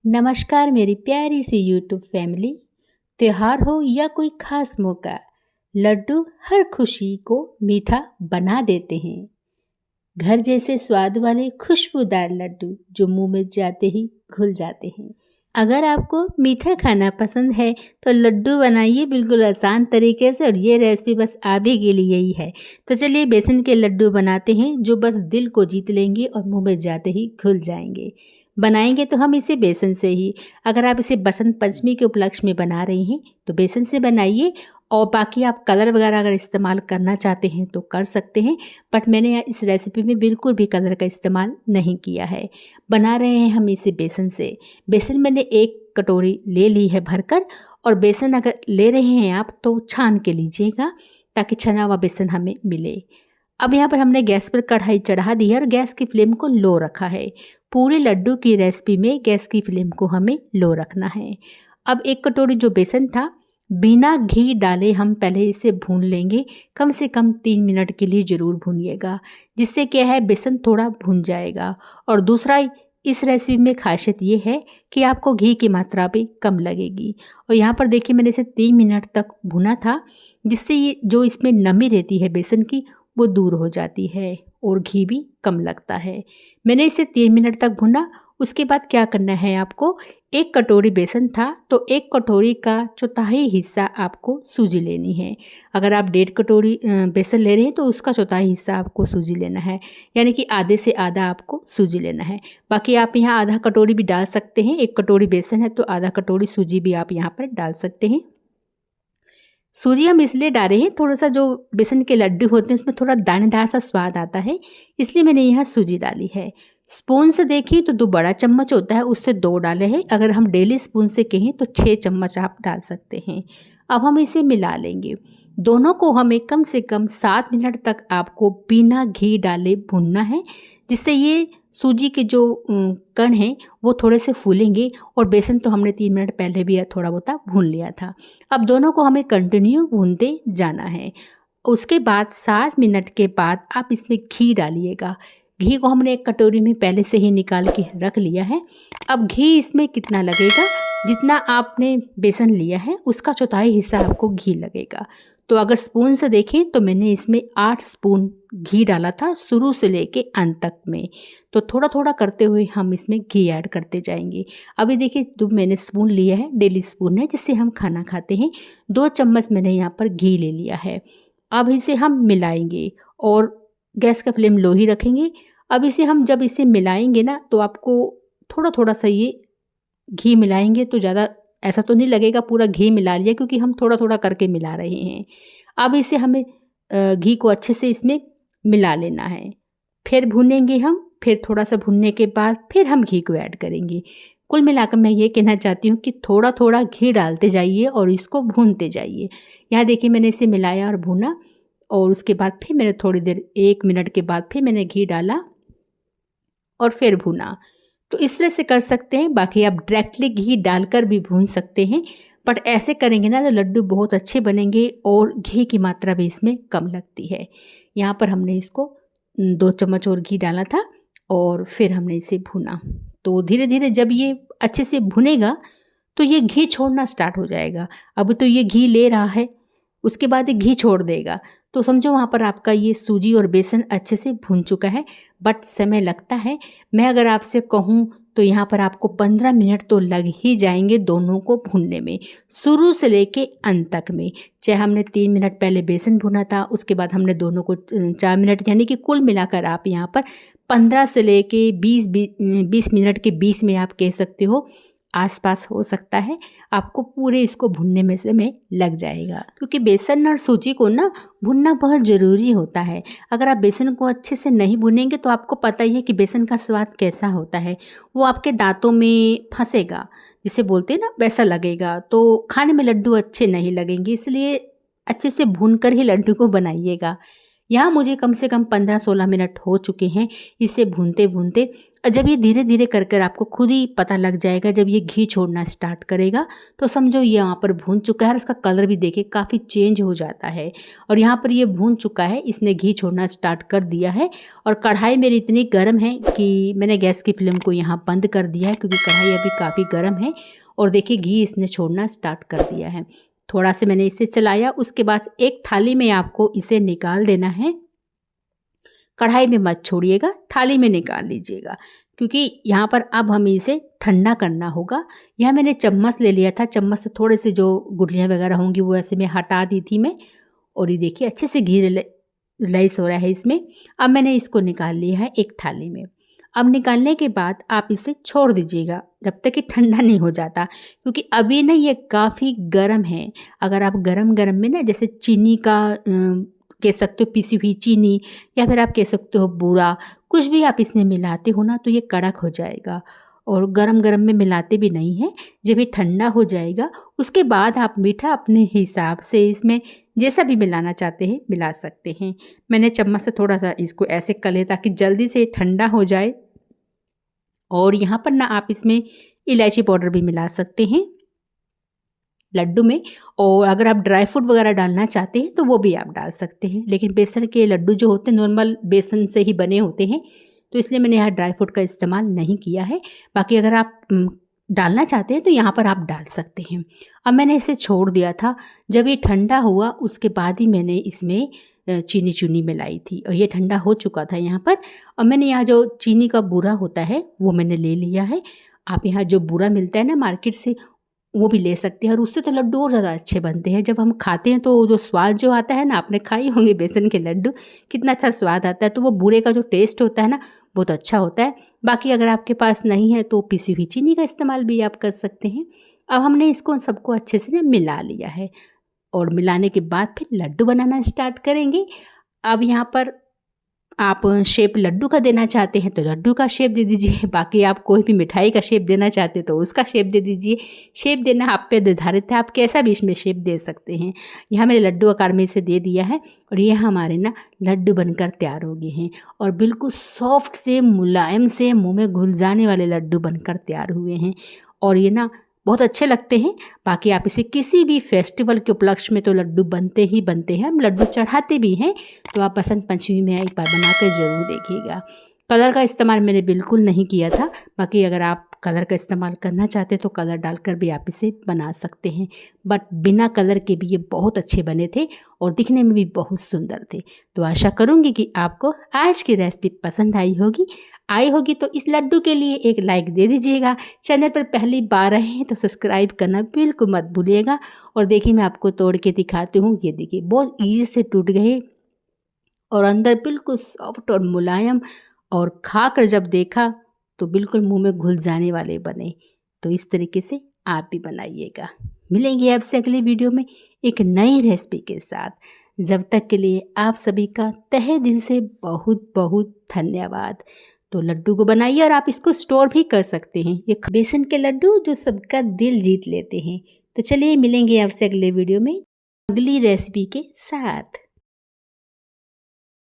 नमस्कार मेरी प्यारी सी यूट्यूब फैमिली। त्योहार हो या कोई खास मौका, लड्डू हर खुशी को मीठा बना देते हैं। घर जैसे स्वाद वाले खुशबूदार लड्डू जो मुंह में जाते ही घुल जाते हैं। अगर आपको मीठा खाना पसंद है तो लड्डू बनाइए बिल्कुल आसान तरीके से, और ये रेसिपी बस आप ही के लिए ही है। तो चलिए बेसन के लड्डू बनाते हैं जो बस दिल को जीत लेंगे और मुंह में जाते ही घुल जाएंगे। बनाएंगे तो हम इसे बेसन से ही। अगर आप इसे बसंत पंचमी के उपलक्ष्य में बना रही हैं तो बेसन से बनाइए, और बाकी आप कलर वगैरह अगर इस्तेमाल करना चाहते हैं तो कर सकते हैं, बट मैंने इस रेसिपी में बिल्कुल भी कलर का इस्तेमाल नहीं किया है। बना रहे हैं हम इसे बेसन से। बेसन मैंने 1 कटोरी ले ली है भरकर, और बेसन अगर ले रहे हैं आप तो छान के लीजिएगा ताकि छना हुआ बेसन हमें मिले। अब यहाँ पर हमने गैस पर कढ़ाई चढ़ा दी है और गैस की फ्लेम को लो रखा है। पूरे लड्डू की रेसिपी में गैस की फ्लेम को हमें लो रखना है। अब 1 कटोरी जो बेसन था, बिना घी डाले हम पहले इसे भून लेंगे। कम से कम 3 मिनट के लिए ज़रूर भूनिएगा, जिससे क्या है बेसन थोड़ा भुन जाएगा। और दूसरा, इस रेसिपी में खासियत ये है कि आपको घी की मात्रा भी कम लगेगी। और यहाँ पर देखिए मैंने इसे 3 मिनट तक भुना था, जिससे ये जो इसमें नमी रहती है बेसन की वो दूर हो जाती है और घी भी कम लगता है। मैंने इसे 3 मिनट तक भुना। उसके बाद क्या करना है आपको, 1 कटोरी बेसन था तो 1 कटोरी का चौथाई हिस्सा आपको सूजी लेनी है। अगर आप 1.5 कटोरी बेसन ले रहे हैं तो उसका चौथाई हिस्सा आपको सूजी लेना है, यानी कि आधे से आधा आपको सूजी लेना है। बाकी आप यहाँ आधा कटोरी भी डाल सकते हैं। 1 कटोरी बेसन है तो आधा कटोरी सूजी भी आप यहाँ पर डाल सकते हैं। सूजी हम इसलिए डाले हैं, थोड़ा सा जो बेसन के लड्डू होते हैं उसमें थोड़ा दानेदार सा स्वाद आता है, इसलिए मैंने यहाँ सूजी डाली है। स्पून से देखिए तो 2 बड़ा चम्मच होता है, उससे 2 डाले हैं। अगर हम डेली स्पून से कहें तो 6 चम्मच आप डाल सकते हैं। अब हम इसे मिला लेंगे। दोनों को हमें कम से कम 7 मिनट तक आपको बिना घी डाले भूनना है, जिससे ये सूजी के जो कण हैं वो थोड़े से फूलेंगे। और बेसन तो हमने 3 मिनट पहले भी थोड़ा बहुत भून लिया था। अब दोनों को हमें कंटिन्यू भूनते जाना है। उसके बाद 7 मिनट के बाद आप इसमें घी डालिएगा। घी को हमने 1 कटोरी में पहले से ही निकाल के रख लिया है। अब घी इसमें कितना लगेगा, जितना आपने बेसन लिया है उसका चौथाई हिस्सा आपको घी लगेगा। तो अगर स्पून से देखें तो मैंने इसमें 8 स्पून घी डाला था शुरू से लेके अंत तक में। तो थोड़ा थोड़ा करते हुए हम इसमें घी ऐड करते जाएंगे। अभी देखिए जो मैंने स्पून लिया है डेली स्पून है जिससे हम खाना खाते हैं, 2 चम्मच मैंने यहाँ पर घी ले लिया है। अब इसे हम मिलाएंगे और गैस का फ्लेम लो ही रखेंगे। अब इसे हम जब इसे मिलाएंगे ना तो आपको थोड़ा थोड़ा सा ये घी मिलाएंगे तो ज़्यादा ऐसा तो नहीं लगेगा पूरा घी मिला लिया, क्योंकि हम थोड़ा थोड़ा करके मिला रहे हैं। अब इसे हमें घी को अच्छे से इसमें मिला लेना है। फिर भूनेंगे हम, फिर थोड़ा सा भुनने के बाद फिर हम घी को ऐड करेंगे। कुल मिलाकर मैं ये कहना चाहती हूँ कि थोड़ा थोड़ा घी डालते जाइए और इसको भूनते जाइए। यहाँ देखिए मैंने इसे मिलाया और भूना, और उसके बाद फिर मैंने थोड़ी देर 1 मिनट के बाद फिर मैंने घी डाला और फिर भुना। तो इस तरह से कर सकते हैं। बाकी आप डायरेक्टली घी डालकर भी भून सकते हैं, बट ऐसे करेंगे ना तो लड्डू बहुत अच्छे बनेंगे और घी की मात्रा भी इसमें कम लगती है। यहाँ पर हमने इसको 2 चम्मच और घी डाला था और फिर हमने इसे भुना। तो धीरे धीरे जब ये अच्छे से भुनेगा तो ये घी छोड़ना स्टार्ट हो जाएगा। अब तो ये घी ले रहा है, उसके बाद ये घी छोड़ देगा, तो समझो वहाँ पर आपका ये सूजी और बेसन अच्छे से भुन चुका है, बट समय लगता है। मैं अगर आपसे कहूँ तो यहाँ पर आपको 15 मिनट तो लग ही जाएंगे दोनों को भूनने में, शुरू से लेके अंत तक में। चाहे हमने 3 मिनट पहले बेसन भुना था, उसके बाद हमने दोनों को 4 मिनट, यानी कि कुल मिलाकर आप यहाँ पर 15 से लेके 20 मिनट के बीच में आप कह सकते हो, आसपास हो सकता है। आपको पूरे इसको भुनने में समय लग जाएगा, क्योंकि बेसन और सूजी को ना भुनना बहुत ज़रूरी होता है। अगर आप बेसन को अच्छे से नहीं भुनेंगे तो आपको पता ही है कि बेसन का स्वाद कैसा होता है, वो आपके दांतों में फंसेगा, जिसे बोलते हैं ना, वैसा लगेगा। तो खाने में लड्डू अच्छे नहीं लगेंगे, इसलिए अच्छे से भून कर ही लड्डू को बनाइएगा। यहाँ मुझे कम से कम 15-16 मिनट हो चुके हैं इसे भूनते भूनते। जब ये धीरे धीरे कर कर आपको खुद ही पता लग जाएगा, जब ये घी छोड़ना स्टार्ट करेगा तो समझो ये यहाँ पर भून चुका है। और उसका कलर भी देखिए काफ़ी चेंज हो जाता है। और यहाँ पर ये भून चुका है, इसने घी छोड़ना स्टार्ट कर दिया है। और कढ़ाई मेरी इतनी गर्म है कि मैंने गैस की फ्लेम को यहाँ बंद कर दिया है, क्योंकि कढ़ाई अभी काफ़ी गर्म है। और देखिए घी इसने छोड़ना स्टार्ट कर दिया है। थोड़ा से मैंने इसे चलाया, उसके बाद एक थाली में आपको इसे निकाल देना है। कढ़ाई में मत छोड़िएगा, थाली में निकाल लीजिएगा, क्योंकि यहाँ पर अब हमें इसे ठंडा करना होगा। यह मैंने चम्मच ले लिया था, चम्मच से थोड़े से जो गुठलियाँ वगैरह होंगी वो ऐसे में हटा दी थी मैं। और ये देखिए अच्छे से घी रिलाइज हो रहा है इसमें। अब मैंने इसको निकाल लिया है एक थाली में। अब निकालने के बाद आप इसे छोड़ दीजिएगा जब तक कि ठंडा नहीं हो जाता, क्योंकि अभी ना ये काफ़ी गर्म है। अगर आप गरम गरम में ना जैसे चीनी का कह सकते हो, पिसी हुई चीनी, या फिर आप कह सकते हो बूरा, कुछ भी आप इसमें मिलाते हो ना तो ये कड़क हो जाएगा। और गरम गरम में मिलाते भी नहीं हैं। जब ये ठंडा हो जाएगा उसके बाद आप मीठा अपने हिसाब से इसमें जैसा भी मिलाना चाहते हैं मिला सकते हैं। मैंने चम्मच से थोड़ा सा इसको ऐसे कर लिया ताकि जल्दी से ठंडा हो जाए। और यहाँ पर ना आप इसमें इलायची पाउडर भी मिला सकते हैं लड्डू में। और अगर आप ड्राई फ्रूट वगैरह डालना चाहते हैं तो वो भी आप डाल सकते हैं। लेकिन बेसन के लड्डू जो होते हैं नॉर्मल बेसन से ही बने होते हैं, तो इसलिए मैंने यहाँ ड्राई फ्रूट का इस्तेमाल नहीं किया है। बाकी अगर आप डालना चाहते हैं तो यहाँ पर आप डाल सकते हैं। अब मैंने इसे छोड़ दिया था। जब ये ठंडा हुआ उसके बाद ही मैंने इसमें चीनी चुनी मिलाई थी, और ये ठंडा हो चुका था यहाँ पर। और मैंने यहाँ जो चीनी का बूरा होता है वो मैंने ले लिया है। आप यहाँ जो बूरा मिलता है ना मार्केट से, वो भी ले सकते हैं। और उससे तो लड्डू और ज़्यादा अच्छे बनते हैं। जब हम खाते हैं तो जो स्वाद जो आता है ना, आपने खाई होंगे बेसन के लड्डू, कितना अच्छा स्वाद आता है। तो वो बूरे का जो टेस्ट होता है ना बहुत अच्छा होता है। बाकी अगर आपके पास नहीं है तो पिसी हुई चीनी का इस्तेमाल भी आप कर सकते हैं। अब हमने इसको सबको अच्छे से ना मिला लिया है, और मिलाने के बाद फिर लड्डू बनाना स्टार्ट करेंगे। अब यहाँ पर आप शेप लड्डू का देना चाहते हैं तो लड्डू का शेप दे दीजिए। बाकी आप कोई भी मिठाई का शेप देना चाहते हैं तो उसका शेप दे दीजिए। शेप देना आप पे निर्धारित है, आप कैसा भी इसमें शेप दे सकते हैं। यहाँ मैंने लड्डू आकार में इसे दे दिया है। और ये हमारे ना लड्डू बनकर तैयार हो गए हैं, और बिल्कुल सॉफ्ट से मुलायम से मुँह में घुल जाने वाले लड्डू बनकर तैयार हुए हैं। और ये ना बहुत अच्छे लगते हैं। बाकी आप इसे किसी भी फेस्टिवल के उपलक्ष्य में तो लड्डू बनते ही बनते हैं, हम लड्डू चढ़ाते भी हैं। तो आप बसंत पंचमी में एक बार बनाकर ज़रूर देखिएगा। कलर का इस्तेमाल मैंने बिल्कुल नहीं किया था। बाकी अगर आप कलर का इस्तेमाल करना चाहते तो कलर डालकर भी आप इसे बना सकते हैं, बट बिना कलर के भी ये बहुत अच्छे बने थे और दिखने में भी बहुत सुंदर थे। तो आशा करूँगी कि आपको आज की रेसिपी पसंद आई होगी तो इस लड्डू के लिए एक लाइक दे दीजिएगा। चैनल पर पहली बार आए हैं तो सब्सक्राइब करना बिल्कुल मत भूलिएगा। और देखिए मैं आपको तोड़ के दिखाती हूँ। ये देखिए बहुत ईजी से टूट गए और अंदर बिल्कुल सॉफ्ट और मुलायम, और खाकर जब देखा तो बिल्कुल मुंह में घुल जाने वाले बने। तो इस तरीके से आप भी बनाइएगा। मिलेंगे आपसे अगले वीडियो में एक नई रेसिपी के साथ। जब तक के लिए आप सभी का तहे दिल से बहुत बहुत धन्यवाद। तो लड्डू को बनाइए और आप इसको स्टोर भी कर सकते हैं। ये बेसन के लड्डू जो सबका दिल जीत लेते हैं। तो चलिए मिलेंगे आपसे अगले वीडियो में अगली रेसिपी के साथ।